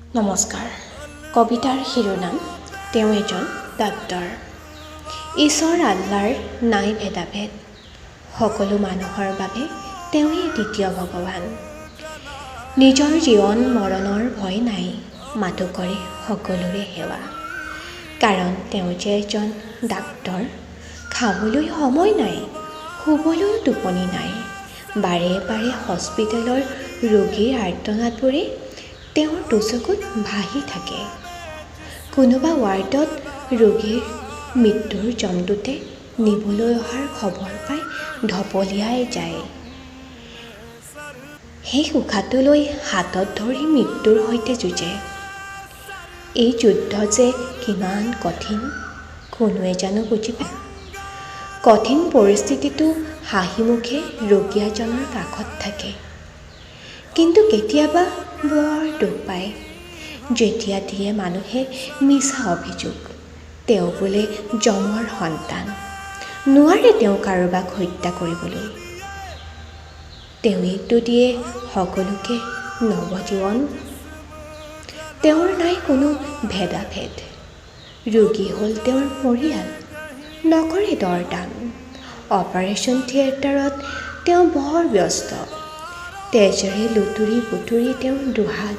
নমস্কাৰ। কবিতাৰ শিৰোনাম তেওঁ এজন ডাক্তৰ। ঈশ্বৰ আল্লাৰ নাই ভেদাভেদ, সকলো মানুহৰ বাবে তেওঁৱেই দ্বিতীয় ভগৱান। নিজৰ জীৱন মৰণৰ ভয় নাই, মাথো কৰে সকলোৰে সেৱা। কাৰণ তেওঁ যে এজন ডাক্তৰ, খাবলৈ সময় নাই, শুবলৈ টোপনি নাই। বাৰে বাৰে হস্পিটেলৰ ৰোগীৰ আৰ্তনাদবোৰে তেওঁৰ দুচকুত ভাহি থাকে। কোনোবা ৱাৰ্ডত ৰোগীৰ মৃত্যুৰ জন্তুতে নিবলৈ অহাৰ খবৰ পাই ঢপলিয়াই যায়। সেই উশাহটো লৈ হাতত ধৰি মৃত্যুৰ সৈতে যুঁজে। এই যুদ্ধ যে কিমান কঠিন, কোনোৱে জানো বুজি পায়? কঠিন পৰিস্থিতিটো হাঁহিমুখে ৰোগীয়াজনৰ কাষত থাকে। কিন্তু কেতিয়াবা বৰ দুখ পায়, যেতিয়া দিয়ে মানুহে মিছা অভিযোগ, তেওঁ বোলে যমৰ সন্তান, নোৱাৰে তেওঁ কাৰোবাক হত্যা কৰিবলৈ। তেওঁৱেইতো দিয়ে সকলোকে নৱজীৱন। তেওঁৰ নাই কোনো ভেদাভেদ, ৰোগী হ'ল তেওঁৰ পৰিয়াল, নকৰে দৰদাম। অপাৰেশ্যন থিয়েটাৰত তেওঁ বৰ ব্যস্ত, তেজেৰে লুতুৰি পুতুৰি তেওঁৰ দুহাত।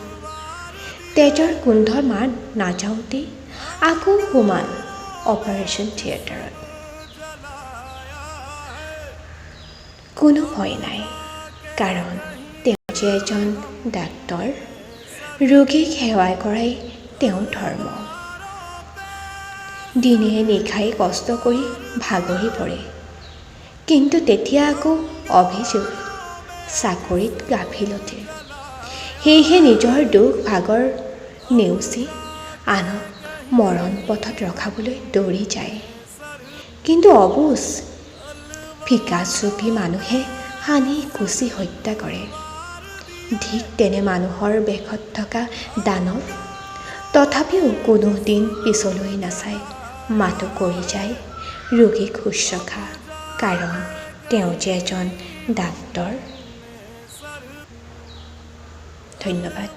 তেজৰ গোন্ধ মাত নাযাওঁতেই আকৌ সোমাল অপাৰেশ্যন থিয়েটাৰত। কোনো ভয় নাই, কাৰণ তেওঁ যে এজন ডাক্তৰ। ৰোগীক সেৱা কৰাই তেওঁৰ ধৰ্ম। দিনে নিশাই কষ্ট কৰি ভাগৰি পৰে, কিন্তু তেতিয়া আকৌ অভিযোগ চাকৰিত গাফিলতিৰ। সেয়েহে নিজৰ দুখ ভাগৰ নেওচি আনক মৰণ পথত ৰখাবলৈ দৌৰি যায়। কিন্তু অবুজ ফিকাচুপি মানুহে সানি কুচি হত্যা কৰে। ঠিক তেনে মানুহৰ বেশত থকা দানৱ, তথাপিও কোনো দিন পিছলৈ নাচায়, মাথো কৰি যায় ৰোগীক শুশ্ৰূষা। কাৰণ তেওঁ যে এজন ডাক্তৰ। ধন্যবাদ।